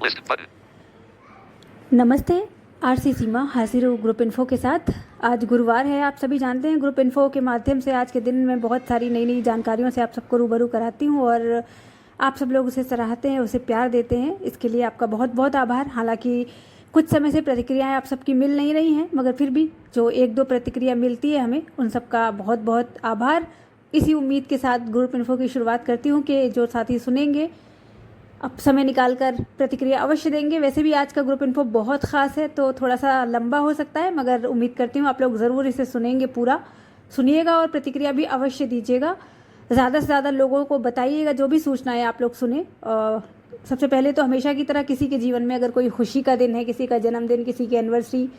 List button. नमस्ते, RC सीमा हाजिर हूँ ग्रुप इन्फो के साथ। आज गुरुवार है, आप सभी जानते हैं ग्रुप इन्फो के माध्यम से आज के दिन में बहुत सारी नई नई जानकारियों से आप सबको रूबरू कराती हूँ और आप सब लोग उसे सराहते हैं, उसे प्यार देते हैं। इसके लिए आपका बहुत बहुत आभार। हालांकि कुछ समय से प्रतिक्रियाएं आप सबकी मिल नहीं रही हैं, मगर फिर भी जो एक दो प्रतिक्रिया मिलती है हमें, उन सबका बहुत बहुत आभार। इसी उम्मीद के साथ ग्रुप इन्फो की शुरुआत करती हूँ कि जो साथी सुनेंगे अब समय निकालकर प्रतिक्रिया अवश्य देंगे। वैसे भी आज का ग्रुप इन्फो बहुत ख़ास है तो थोड़ा सा लंबा हो सकता है, मगर उम्मीद करती हूँ आप लोग ज़रूर इसे सुनेंगे, पूरा सुनिएगा और प्रतिक्रिया भी अवश्य दीजिएगा। ज़्यादा से ज़्यादा लोगों को बताइएगा जो भी सूचनाएं आप लोग सुने। सबसे पहले तो हमेशा की तरह किसी के जीवन में अगर कोई खुशी का दिन है, किसी का जन्मदिन, किसी की एनिवर्सरी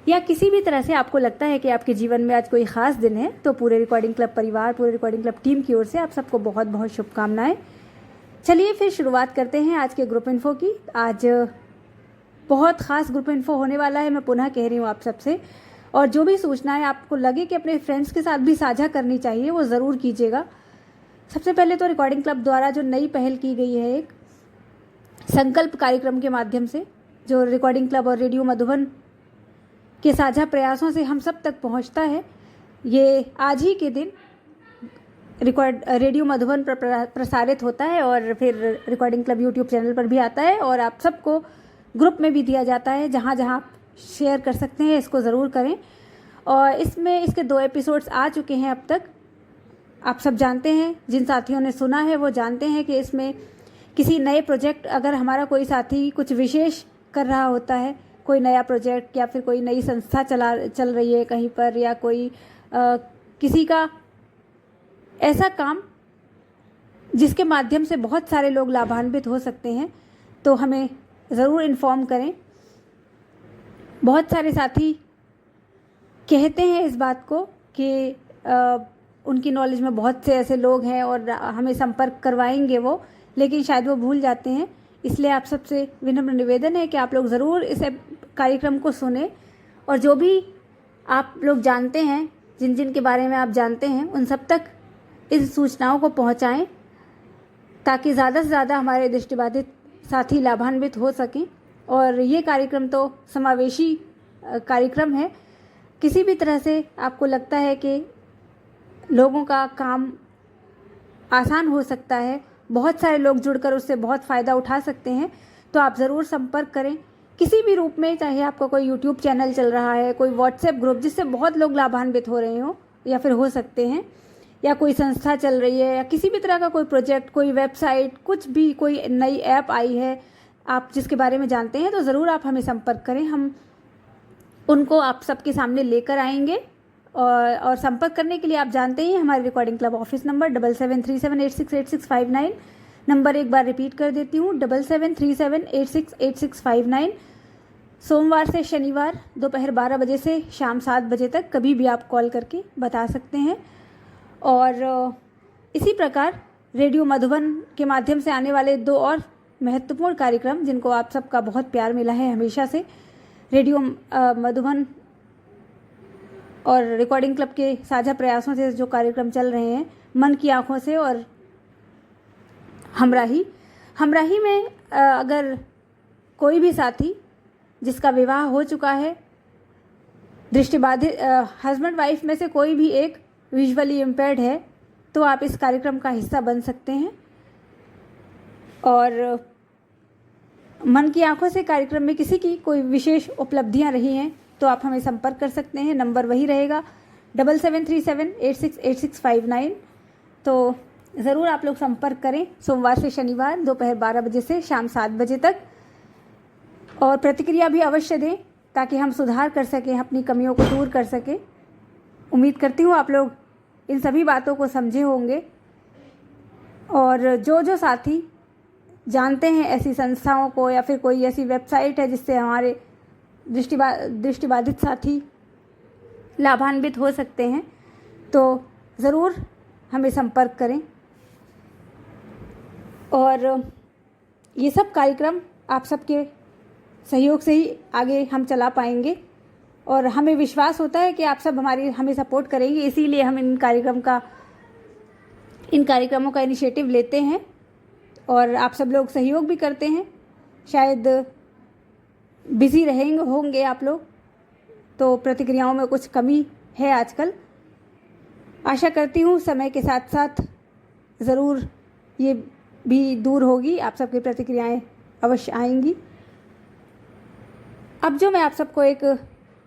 या किसी भी तरह से आपको लगता है कि आपके जीवन में आज कोई ख़ास दिन है, तो पूरे रिकॉर्डिंग क्लब परिवार, पूरे रिकॉर्डिंग क्लब टीम की ओर से आप सबको बहुत बहुत शुभकामनाएं। चलिए फिर शुरुआत करते हैं आज के ग्रुप इन्फो की। आज बहुत ख़ास ग्रुप इन्फो होने वाला है, मैं पुनः कह रही हूँ आप सबसे। और जो भी सूचनाएं आपको लगे कि अपने फ्रेंड्स के साथ भी साझा करनी चाहिए, वो ज़रूर कीजिएगा। सबसे पहले तो रिकॉर्डिंग क्लब द्वारा जो नई पहल की गई है, एक संकल्प कार्यक्रम के माध्यम से, जो रिकॉर्डिंग क्लब और रेडियो मधुबन के साझा प्रयासों से हम सब तक पहुँचता है। ये आज ही के दिन रेडियो मधुबन पर प्रसारित होता है और फिर रिकॉर्डिंग क्लब यूट्यूब चैनल पर भी आता है और आप सबको ग्रुप में भी दिया जाता है। जहाँ जहाँ आप शेयर कर सकते हैं इसको ज़रूर करें। और इसमें इसके 2 एपिसोड्स आ चुके हैं अब तक। आप सब जानते हैं, जिन साथियों ने सुना है वो जानते हैं कि इसमें किसी नए प्रोजेक्ट, अगर हमारा कोई साथी कुछ विशेष कर रहा होता है, कोई नया प्रोजेक्ट या फिर कोई नई संस्था चल रही है कहीं पर, या कोई किसी का ऐसा काम जिसके माध्यम से बहुत सारे लोग लाभान्वित हो सकते हैं, तो हमें ज़रूर इन्फॉर्म करें। बहुत सारे साथी कहते हैं इस बात को कि उनकी नॉलेज में बहुत से ऐसे लोग हैं और हमें संपर्क करवाएंगे वो, लेकिन शायद वो भूल जाते हैं। इसलिए आप सबसे विनम्र निवेदन है कि आप लोग ज़रूर इस कार्यक्रम को सुने और जो भी आप लोग जानते हैं, जिन जिन के बारे में आप जानते हैं, उन सब तक इस सूचनाओं को पहुंचाएं, ताकि ज़्यादा से ज़्यादा हमारे दृष्टिबाधित साथी लाभान्वित हो सकें। और ये कार्यक्रम तो समावेशी कार्यक्रम है। किसी भी तरह से आपको लगता है कि लोगों का काम आसान हो सकता है, बहुत सारे लोग जुड़कर उससे बहुत फ़ायदा उठा सकते हैं, तो आप ज़रूर संपर्क करें किसी भी रूप में। चाहे आपका कोई यूट्यूब चैनल चल रहा है, कोई व्हाट्सएप ग्रुप जिससे बहुत लोग लाभान्वित हो रहे हो या फिर हो सकते हैं, या कोई संस्था चल रही है, या किसी भी तरह का कोई प्रोजेक्ट, कोई वेबसाइट, कुछ भी, कोई नई ऐप आई है आप जिसके बारे में जानते हैं, तो ज़रूर आप हमें संपर्क करें। हम उनको आप सबके सामने लेकर आएंगे। और संपर्क करने के लिए आप जानते ही हमारे recording club office number 7737868659। Number एक बार रिपीट कर देती हूँ, 7737868659। सोमवार से शनिवार दोपहर 12 बजे से शाम 7 बजे तक कभी भी आप कॉल करके बता सकते हैं। और इसी प्रकार रेडियो मधुबन के माध्यम से आने वाले 2 और महत्वपूर्ण कार्यक्रम, जिनको आप सबका बहुत प्यार मिला है हमेशा से, रेडियो मधुबन और रिकॉर्डिंग क्लब के साझा प्रयासों से जो कार्यक्रम चल रहे हैं, मन की आंखों से और हमराही में अगर कोई भी साथी जिसका विवाह हो चुका है, दृष्टिबाधित हस्बैंड वाइफ में से कोई भी एक विजुअली इम्पेयर्ड है, तो आप इस कार्यक्रम का हिस्सा बन सकते हैं। और मन की आंखों से कार्यक्रम में किसी की कोई विशेष उपलब्धियां रही हैं, तो आप हमें संपर्क कर सकते हैं। नंबर वही रहेगा 7737868659। तो ज़रूर आप लोग संपर्क करें सोमवार से शनिवार दोपहर 12 बजे से शाम 7 बजे तक, और प्रतिक्रिया भी अवश्य दें ताकि हम सुधार कर सकें, अपनी कमियों को दूर कर सकें। उम्मीद करती हूँ आप लोग इन सभी बातों को समझे होंगे। और जो साथी जानते हैं ऐसी संस्थाओं को, या फिर कोई ऐसी वेबसाइट है जिससे हमारे दृष्टिबाधित साथी लाभान्वित हो सकते हैं, तो ज़रूर हमें संपर्क करें। और ये सब कार्यक्रम आप सबके सहयोग से ही आगे हम चला पाएंगे और हमें विश्वास होता है कि आप सब हमें सपोर्ट करेंगे। इसीलिए हम इन कार्यक्रमों का इनिशिएटिव लेते हैं और आप सब लोग सहयोग भी करते हैं। शायद बिज़ी रहेंगे होंगे आप लोग, तो प्रतिक्रियाओं में कुछ कमी है आजकल। आशा करती हूँ समय के साथ साथ ज़रूर ये भी दूर होगी, आप सबकी प्रतिक्रियाएं अवश्य आएंगी। अब जो मैं आप सबको एक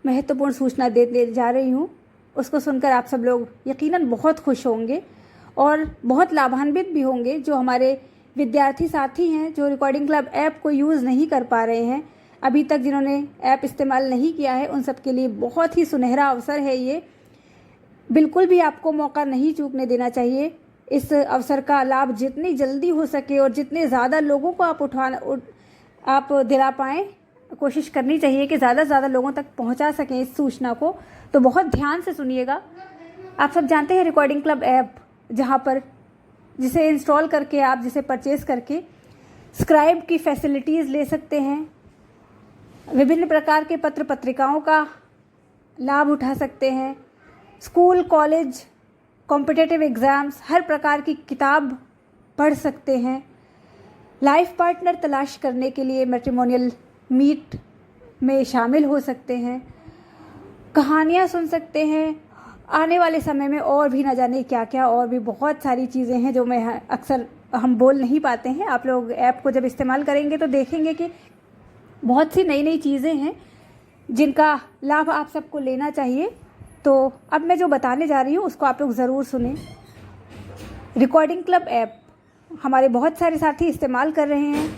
महत्वपूर्ण सूचना देने जा रही हूँ, उसको सुनकर आप सब लोग यकीनन बहुत खुश होंगे और बहुत लाभान्वित भी होंगे। जो हमारे विद्यार्थी साथी हैं जो रिकॉर्डिंग क्लब ऐप को यूज़ नहीं कर पा रहे हैं अभी तक, जिन्होंने ऐप इस्तेमाल नहीं किया है, उन सब के लिए बहुत ही सुनहरा अवसर है ये। बिल्कुल भी आपको मौका नहीं चूकने देना चाहिए। इस अवसर का लाभ जितनी जल्दी हो सके और जितने ज़्यादा लोगों को आप दिला पाएँ, कोशिश करनी चाहिए कि ज़्यादा से ज़्यादा लोगों तक पहुंचा सकें इस सूचना को। तो बहुत ध्यान से सुनिएगा। आप सब जानते हैं रिकॉर्डिंग क्लब ऐप, जहां पर जिसे इंस्टॉल करके आप जिसे परचेज़ करके स्क्राइब की फैसिलिटीज़ ले सकते हैं, विभिन्न प्रकार के पत्र पत्रिकाओं का लाभ उठा सकते हैं, स्कूल कॉलेज कॉम्पिटिटिव एग्ज़ाम्स हर प्रकार की किताब पढ़ सकते हैं, लाइफ पार्टनर तलाश करने के लिए मैट्रिमोनियल मीट में शामिल हो सकते हैं, कहानियाँ सुन सकते हैं, आने वाले समय में और भी न जाने क्या क्या और भी बहुत सारी चीज़ें हैं जो मैं अक्सर हम बोल नहीं पाते हैं। आप लोग ऐप को जब इस्तेमाल करेंगे तो देखेंगे कि बहुत सी नई नई चीज़ें हैं जिनका लाभ आप सबको लेना चाहिए। तो अब मैं जो बताने जा रही हूँ उसको आप लोग ज़रूर सुनें। रिकॉर्डिंग क्लब ऐप हमारे बहुत सारे साथी इस्तेमाल कर रहे हैं।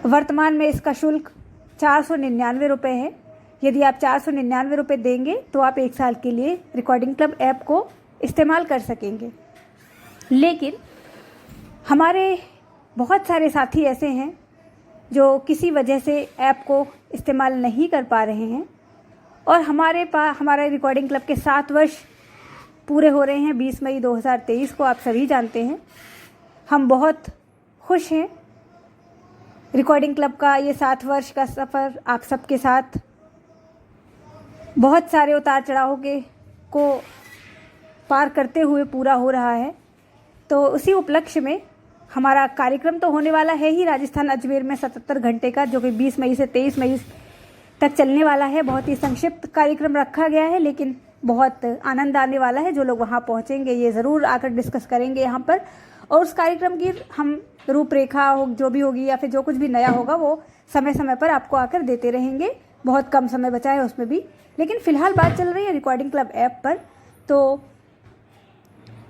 वर्तमान में इसका शुल्क 499 रुपये है। यदि आप 499 रुपये देंगे तो आप 1 साल के लिए रिकॉर्डिंग क्लब ऐप को इस्तेमाल कर सकेंगे। लेकिन हमारे बहुत सारे साथी ऐसे हैं जो किसी वजह से ऐप को इस्तेमाल नहीं कर पा रहे हैं और हमारे रिकॉर्डिंग क्लब के 7 वर्ष पूरे हो रहे हैं 20 मई 2023 को, आप सभी जानते हैं। हम बहुत खुश हैं। रिकॉर्डिंग क्लब का ये 7 वर्ष का सफ़र आप सबके साथ बहुत सारे उतार चढ़ाव को पार करते हुए पूरा हो रहा है। तो उसी उपलक्ष्य में हमारा कार्यक्रम तो होने वाला है ही राजस्थान अजमेर में 77 घंटे का, जो कि 20 मई से 23 मई तक चलने वाला है। बहुत ही संक्षिप्त कार्यक्रम रखा गया है, लेकिन बहुत आनंद आने वाला है। जो लोग वहाँ पहुँचेंगे ये ज़रूर आकर डिस्कस करेंगे यहाँ पर, और उस कार्यक्रम की हम रूपरेखा हो जो भी होगी या फिर जो कुछ भी नया होगा वो समय समय पर आपको आकर देते रहेंगे। बहुत कम समय बचा है उसमें भी, लेकिन फ़िलहाल बात चल रही है रिकॉर्डिंग क्लब ऐप पर। तो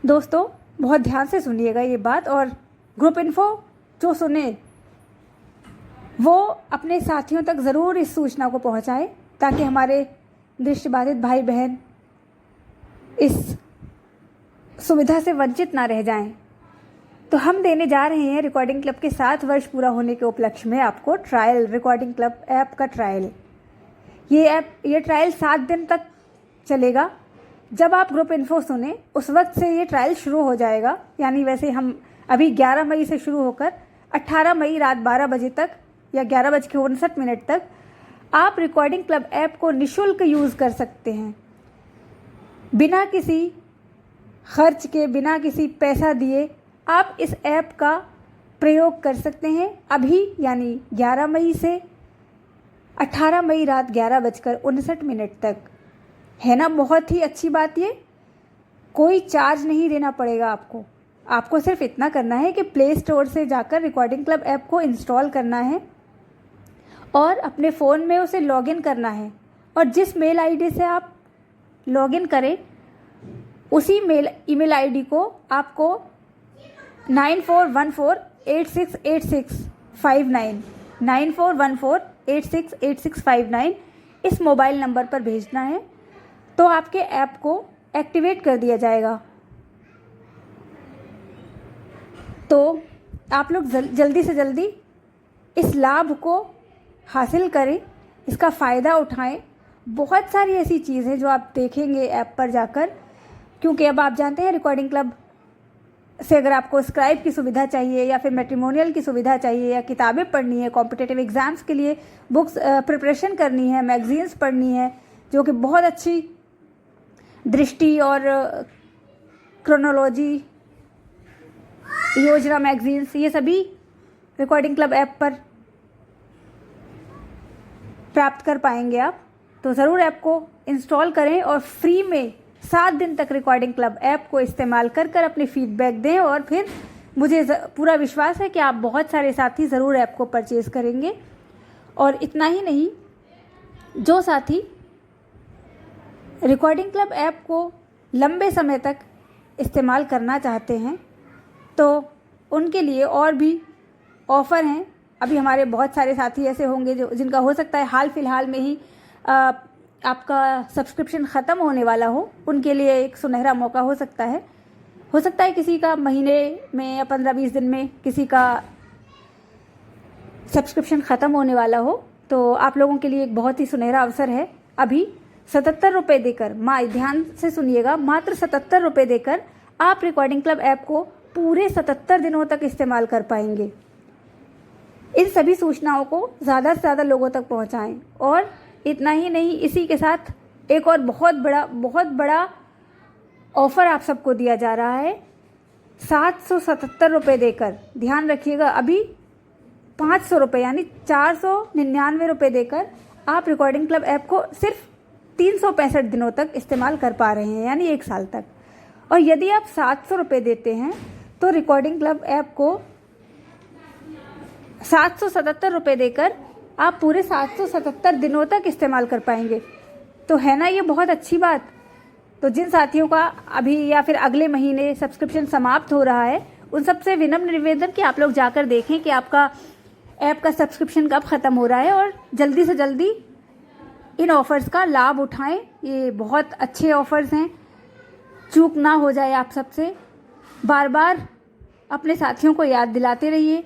दोस्तों बहुत ध्यान से सुनिएगा ये बात, और ग्रुप इन्फो जो सुने वो अपने साथियों तक ज़रूर इस सूचना को पहुंचाए, ताकि हमारे दृष्टिबाधित भाई बहन इस सुविधा से वंचित ना रह जाएं। तो हम देने जा रहे हैं रिकॉर्डिंग क्लब के 7 वर्ष पूरा होने के उपलक्ष्य में आपको ट्रायल, रिकॉर्डिंग क्लब ऐप का ट्रायल। ये ट्रायल 7 दिन तक चलेगा। जब आप ग्रुप इन्फो सुने उस वक्त से ये ट्रायल शुरू हो जाएगा। यानी वैसे हम अभी 11 मई से शुरू होकर 18 मई रात 12 बजे तक या 11:59 तक आप रिकॉर्डिंग क्लब ऐप को निःशुल्क यूज़ कर सकते हैं। बिना किसी खर्च के, बिना किसी पैसा दिए आप इस ऐप का प्रयोग कर सकते हैं। अभी यानी 11 मई से 18 मई रात 11:59 तक। है ना बहुत ही अच्छी बात। ये कोई चार्ज नहीं देना पड़ेगा आपको सिर्फ इतना करना है कि प्ले स्टोर से जाकर रिकॉर्डिंग क्लब ऐप को इंस्टॉल करना है और अपने फ़ोन में उसे लॉगिन करना है। और जिस मेल आईडी से आप लॉगिन करें उसी ईमेल आईडी को आपको 9414868659 इस मोबाइल नंबर पर भेजना है, तो आपके ऐप को एक्टिवेट कर दिया जाएगा। तो आप लोग जल्दी से जल्दी इस लाभ को हासिल करें, इसका फ़ायदा उठाएं। बहुत सारी ऐसी चीज़ें जो आप देखेंगे ऐप पर जाकर, क्योंकि अब आप जानते हैं रिकॉर्डिंग क्लब से अगर आपको स्क्राइब की सुविधा चाहिए या फिर मैट्रिमोनियल की सुविधा चाहिए या किताबें पढ़नी है, कॉम्पिटिटिव एग्ज़ाम्स के लिए बुक्स प्रिपरेशन करनी है, मैगज़ीन्स पढ़नी है जो कि बहुत अच्छी दृष्टि और क्रोनोलॉजी योजना मैगज़ीन्स, ये सभी रिकॉर्डिंग क्लब ऐप पर प्राप्त कर पाएंगे आप। तो ज़रूर ऐप को इंस्टॉल करें और फ्री में 7 दिन तक रिकॉर्डिंग क्लब ऐप को इस्तेमाल कर कर अपने फीडबैक दें, और फिर मुझे पूरा विश्वास है कि आप बहुत सारे साथी ज़रूर ऐप को परचेज़ करेंगे। और इतना ही नहीं, जो साथी रिकॉर्डिंग क्लब ऐप को लंबे समय तक इस्तेमाल करना चाहते हैं तो उनके लिए और भी ऑफ़र हैं। अभी हमारे बहुत सारे साथी ऐसे होंगे जिनका हो सकता है हाल फिलहाल में ही आपका सब्सक्रिप्शन ख़त्म होने वाला हो। उनके लिए एक सुनहरा मौका हो सकता है किसी का महीने में या 15-20 दिन में किसी का सब्सक्रिप्शन ख़त्म होने वाला हो, तो आप लोगों के लिए एक बहुत ही सुनहरा अवसर है। अभी 77 रुपये देकर, ध्यान से सुनिएगा, मात्र 77 रुपये देकर आप रिकॉर्डिंग क्लब ऐप को पूरे 77 दिनों तक इस्तेमाल कर पाएंगे। इन सभी सूचनाओं को ज़्यादा से ज़्यादा लोगों तक पहुंचाएं। और इतना ही नहीं, इसी के साथ एक और बहुत बड़ा ऑफ़र आप सबको दिया जा रहा है। 777 रुपये देकर, ध्यान रखिएगा, अभी 500 रुपये यानी 499 रुपये देकर आप रिकॉर्डिंग क्लब ऐप को सिर्फ 365 दिनों तक इस्तेमाल कर पा रहे हैं, यानी 1 साल तक। और यदि आप 700 रुपये देते हैं तो रिकॉर्डिंग क्लब ऐप को 777 रुपये देकर आप पूरे 777 दिनों तक इस्तेमाल कर पाएंगे। तो है ना ये बहुत अच्छी बात। तो जिन साथियों का अभी या फिर अगले महीने सब्सक्रिप्शन समाप्त हो रहा है, उन सबसे विनम्र निवेदन कि आप लोग जाकर देखें कि आपका ऐप का सब्सक्रिप्शन कब ख़त्म हो रहा है और जल्दी से जल्दी इन ऑफ़र्स का लाभ उठाएं। ये बहुत अच्छे ऑफ़र्स हैं, चूक ना हो जाए आप सबसे। बार बार अपने साथियों को याद दिलाते रहिए।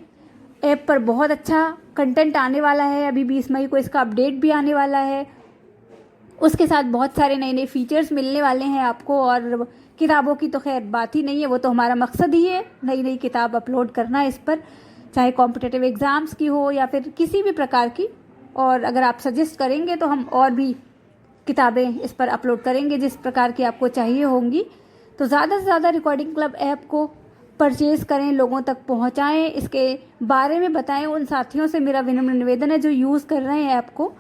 ऐप पर बहुत अच्छा कंटेंट आने वाला है, अभी 20 मई को इसका अपडेट भी आने वाला है। उसके साथ बहुत सारे नए फीचर्स मिलने वाले हैं आपको। और किताबों की तो खैर बात ही नहीं है, वो तो हमारा मकसद ही है नई किताब अपलोड करना इस पर, चाहे कॉम्पिटिटिव एग्ज़ाम्स की हो या फिर किसी भी प्रकार की। और अगर आप सजेस्ट करेंगे तो हम और भी किताबें इस पर अपलोड करेंगे जिस प्रकार की आपको चाहिए होंगी। तो ज़्यादा से ज़्यादा रिकॉर्डिंग क्लब ऐप को परचेज़ करें, लोगों तक पहुंचाएं, इसके बारे में बताएं। उन साथियों से मेरा विनम्र निवेदन है जो यूज़ कर रहे हैं ऐप को,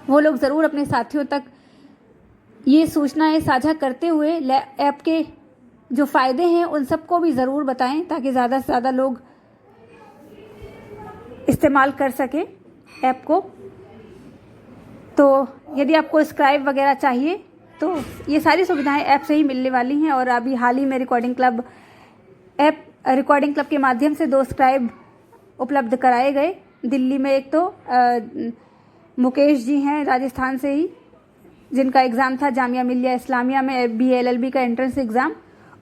वो लोग ज़रूर अपने साथियों तक ये सूचनाएं साझा करते हुए ऐप के जो फ़ायदे हैं उन सबको भी ज़रूर बताएं, ताकि ज़्यादा से ज़्यादा लोग इस्तेमाल कर सकें ऐप को। तो यदि आपको स्क्राइब वगैरह चाहिए तो ये सारी सुविधाएं ऐप से ही मिलने वाली हैं। और अभी हाल ही में रिकॉर्डिंग क्लब के माध्यम से 2 स्क्राइब उपलब्ध कराए गए। दिल्ली में एक तो मुकेश जी हैं राजस्थान से ही, जिनका एग्ज़ाम था जामिया मिलिया इस्लामिया में BA-LLB का एंट्रेंस एग्ज़ाम,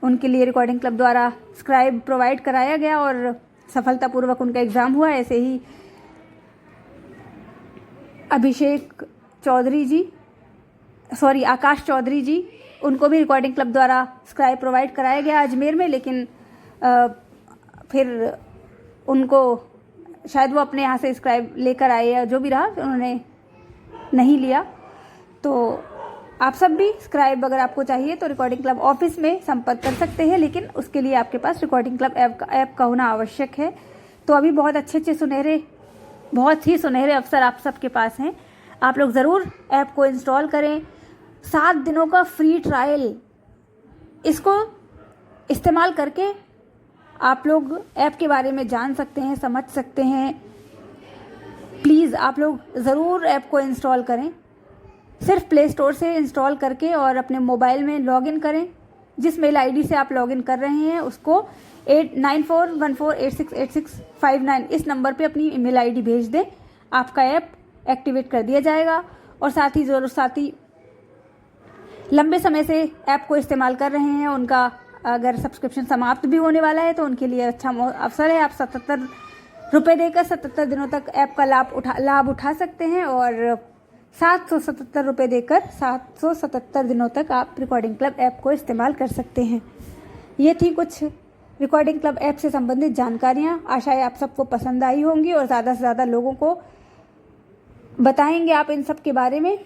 उनके लिए रिकॉर्डिंग क्लब द्वारा स्क्राइब प्रोवाइड कराया गया और सफलतापूर्वक उनका एग्ज़ाम हुआ। ऐसे ही आकाश चौधरी जी, उनको भी रिकॉर्डिंग क्लब द्वारा स्क्राइब प्रोवाइड कराया गया अजमेर में, लेकिन फिर उनको शायद वो अपने यहाँ से स्क्राइब लेकर आए या जो भी रहा, उन्होंने नहीं लिया। तो आप सब भी स्क्राइब अगर आपको चाहिए तो रिकॉर्डिंग क्लब ऑफिस में संपर्क कर सकते हैं, लेकिन उसके लिए आपके पास रिकॉर्डिंग क्लब ऐप का होना आवश्यक है। तो अभी बहुत ही सुनहरे अवसर आप सबके पास हैं। आप लोग ज़रूर ऐप को इंस्टॉल करें। 7 दिनों का फ्री ट्रायल, इसको इस्तेमाल करके आप लोग ऐप के बारे में जान सकते हैं, समझ सकते हैं। प्लीज़ आप लोग ज़रूर ऐप को इंस्टॉल करें। सिर्फ प्ले स्टोर से इंस्टॉल करके और अपने मोबाइल में लॉगिन करें। जिस मेल आईडी से आप लॉगिन कर रहे हैं उसको 9414868659 इस नंबर पे अपनी ईमेल आईडी भेज दें, आपका ऐप एक्टिवेट कर दिया जाएगा। और साथ ही लंबे समय से ऐप को इस्तेमाल कर रहे हैं, उनका अगर सब्सक्रिप्शन समाप्त भी होने वाला है तो उनके लिए अच्छा अवसर है। आप 77 रुपये देकर 77 दिनों तक ऐप का लाभ उठा सकते हैं और 777 रुपये देकर 777 दिनों तक आप रिकॉर्डिंग क्लब ऐप को इस्तेमाल कर सकते हैं। ये थी कुछ रिकॉर्डिंग क्लब ऐप से संबंधित जानकारियाँ। आशा है आप सबको पसंद आई होंगी और ज़्यादा से ज़्यादा लोगों को बताएंगे आप इन सब के बारे में।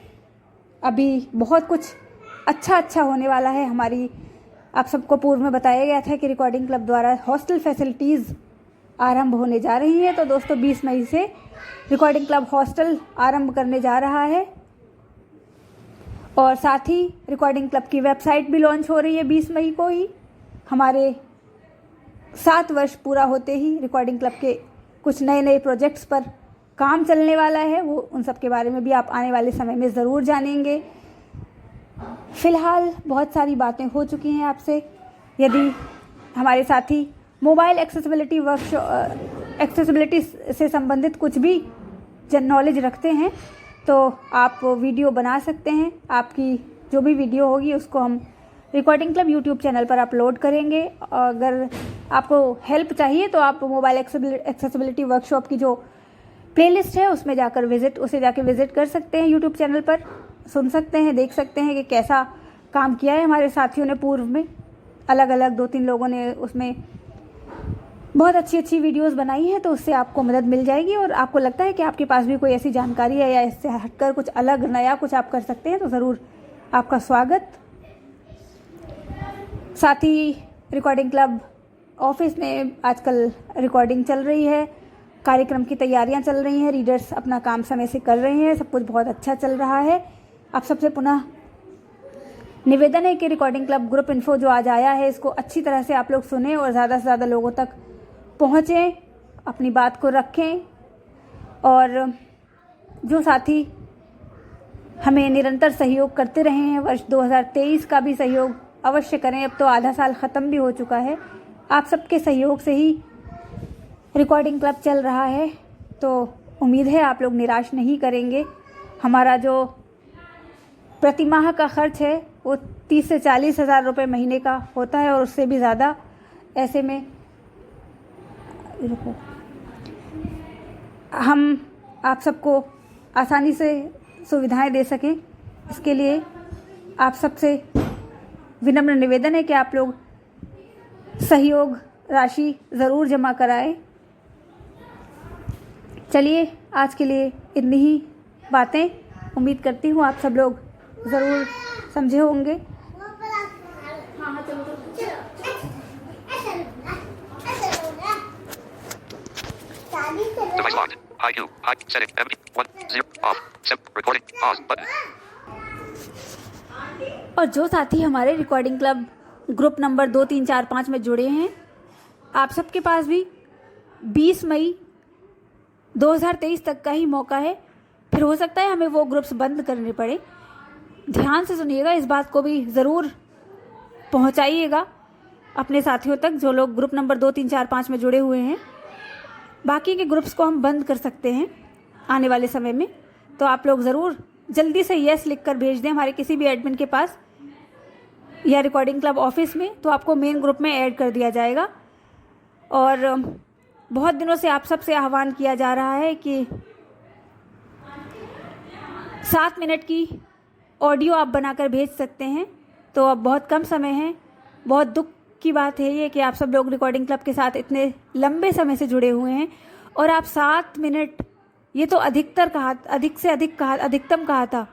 अभी बहुत कुछ अच्छा होने वाला है। आप सबको पूर्व में बताया गया था कि रिकॉर्डिंग क्लब द्वारा हॉस्टल फैसिलिटीज़ आरंभ होने जा रही हैं। तो दोस्तों 20 मई से रिकॉर्डिंग क्लब हॉस्टल आरंभ करने जा रहा है और साथ ही रिकॉर्डिंग क्लब की वेबसाइट भी लॉन्च हो रही है 20 मई को ही। हमारे 7 वर्ष पूरा होते ही रिकॉर्डिंग क्लब के कुछ नए नए प्रोजेक्ट्स पर काम चलने वाला है, वो उन सब के बारे में भी आप आने वाले समय में ज़रूर जानेंगे। फ़िलहाल बहुत सारी बातें हो चुकी हैं आपसे। यदि हमारे साथी मोबाइल एक्सेसिबिलिटी से संबंधित कुछ भी नॉलेज रखते हैं तो आप वीडियो बना सकते हैं। आपकी जो भी वीडियो होगी उसको हम रिकॉर्डिंग क्लब यूट्यूब चैनल पर अपलोड करेंगे। अगर आपको हेल्प चाहिए तो आप मोबाइल एक्सेसिबिलिटी वर्कशॉप की जो प्लेलिस्ट है उसमें जाकर विज़िट कर सकते हैं। यूट्यूब चैनल पर सुन सकते हैं, देख सकते हैं कि कैसा काम किया है हमारे साथियों ने पूर्व में। अलग अलग 2-3 लोगों ने उसमें बहुत अच्छी वीडियोस बनाई हैं, तो उससे आपको मदद मिल जाएगी। और आपको लगता है कि आपके पास भी कोई ऐसी जानकारी है या इससे हटकर कुछ अलग नया कुछ आप कर सकते हैं तो ज़रूर आपका स्वागत। साथ ही रिकॉर्डिंग क्लब ऑफिस में आजकल रिकॉर्डिंग चल रही है, कार्यक्रम की तैयारियां चल रही हैं, रीडर्स अपना काम समय से कर रहे हैं, सब कुछ बहुत अच्छा चल रहा है। आप सबसे पुनः निवेदन है कि रिकॉर्डिंग क्लब ग्रुप इन्फो जो आज आया है इसको अच्छी तरह से आप लोग सुने और ज़्यादा से ज़्यादा लोगों तक पहुँचें, अपनी बात को रखें। और जो साथी हमें निरंतर सहयोग करते रहे हैं, वर्ष 2023 का भी सहयोग अवश्य करें। अब तो आधा साल ख़त्म भी हो चुका है, आप सबके सहयोग से ही रिकॉर्डिंग क्लब चल रहा है, तो उम्मीद है आप लोग निराश नहीं करेंगे। हमारा जो प्रतिमाह का खर्च है वो 30 से 40 हज़ार रुपये महीने का होता है और उससे भी ज़्यादा। ऐसे में हम आप सबको आसानी से सुविधाएं दे सकें, इसके लिए आप सबसे विनम्र निवेदन है कि आप लोग सहयोग राशि ज़रूर जमा कराएं। चलिए आज के लिए इतनी ही बातें। उम्मीद करती हूँ आप सब लोग ज़रूर समझे होंगे। Device locked. IQ. Setting. MB10 off. Recording. Pause button. और जो साथी हमारे रिकॉर्डिंग क्लब ग्रुप नंबर 2, 3, 4, 5 में जुड़े हैं, आप सबके पास भी 20 मई 2023 तक का ही मौका है। फिर हो सकता है हमें वो ग्रुप्स बंद करने पड़े। ध्यान से सुनिएगा, इस बात को भी ज़रूर पहुंचाइएगा अपने साथियों तक जो लोग ग्रुप नंबर 2, 3, 4, 5 में जुड़े हुए हैं। बाकी के ग्रुप्स को हम बंद कर सकते हैं आने वाले समय में, तो आप लोग ज़रूर जल्दी से येस लिख कर भेज दें हमारे किसी भी एडमिन के पास या रिकॉर्डिंग क्लब ऑफिस में, तो आपको मेन ग्रुप में ऐड कर दिया जाएगा। और बहुत दिनों से आप सबसे आह्वान किया जा रहा है कि 7 मिनट की ऑडियो आप बनाकर भेज सकते हैं, तो अब बहुत कम समय है। बहुत दुख की बात है ये कि आप सब लोग रिकॉर्डिंग क्लब के साथ इतने लंबे समय से जुड़े हुए हैं और आप 7 मिनट, ये तो अधिकतम कहा था,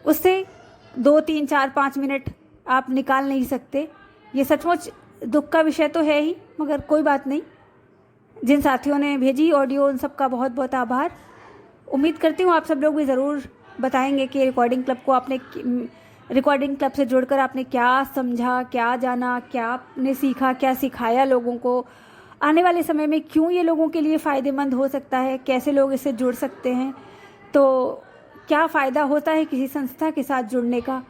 उससे 2, 3, 4, 5 मिनट आप निकाल नहीं सकते। ये सचमुच दुख का विषय तो है ही, मगर कोई बात नहीं। जिन साथियों ने भेजी ऑडियो उन सब का बहुत बहुत आभार। उम्मीद करती हूँ आप सब लोग भी ज़रूर बताएंगे कि रिकॉर्डिंग क्लब से जुड़कर आपने क्या समझा, क्या जाना, क्या आपने सीखा, क्या सिखाया लोगों को, आने वाले समय में क्यों ये लोगों के लिए फ़ायदेमंद हो सकता है, कैसे लोग इससे जुड़ सकते हैं, तो क्या फ़ायदा होता है किसी संस्था के साथ जुड़ने का।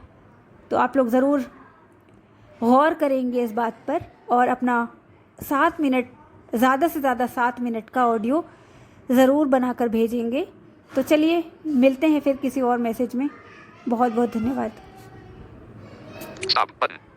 तो आप लोग ज़रूर गौर करेंगे इस बात पर और अपना 7 मिनट, ज़्यादा से ज़्यादा 7 मिनट का ऑडियो ज़रूर बनाकर भेजेंगे। तो चलिए मिलते हैं फिर किसी और मैसेज में। बहुत बहुत धन्यवाद। Stop button.